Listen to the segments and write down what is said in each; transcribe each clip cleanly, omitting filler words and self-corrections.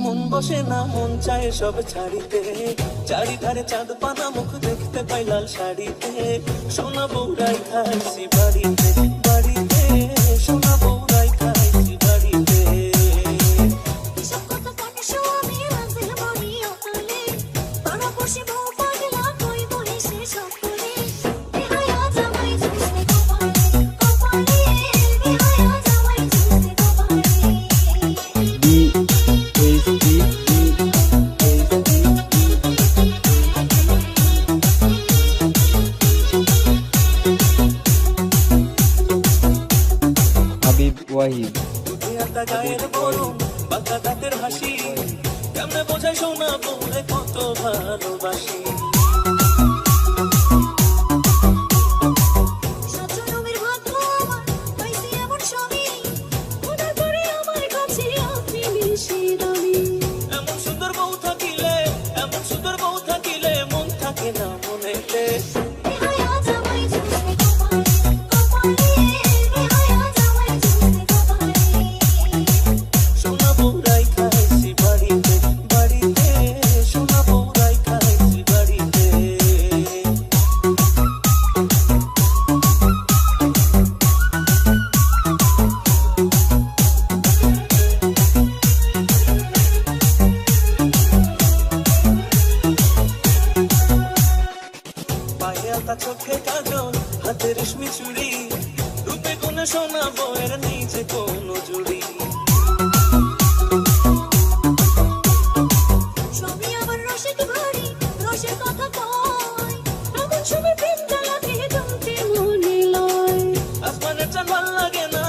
মন বসে না, মন চায় সব ছাড়িতে, চারিধারে চাঁদ পানা মুখ দেখতে পাই লাল শাড়িতে। সোনা বউরাই খাইছি বাড়িতে, বাড়িতে সোনা বউরাই খাইছি বাড়িতে। ওয়াহিদ গায়ের গরম বাঁকা দাঁতের হাসি, কেমনে বোঝায় সোনা বউরে কত ভালোবাসি। এমন সুন্দর বউ থাকিলে, এমন সুন্দর বউ থাকিলে মন থাকে না মনেতে। চোখে কাজল, হাতে রেশমি চুড়ি, রূপে গুণে সোনা বউয়ের নিচে কোনো জুড়ি। আসমানের চাঁদ ভাল লাগে না,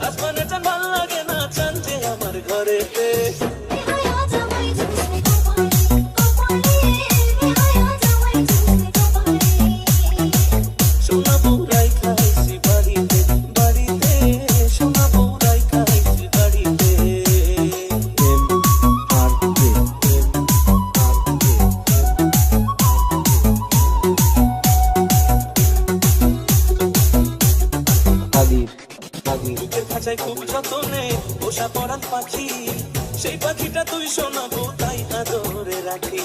আসমানের চাঁদ ভাল লাগে না, চাঁদ যে আমার ঘরেতে। খুব যতনে পোষা পরান পাখি, সেই পাখিটা তুই শোনাবো তাই আদরে রাখি।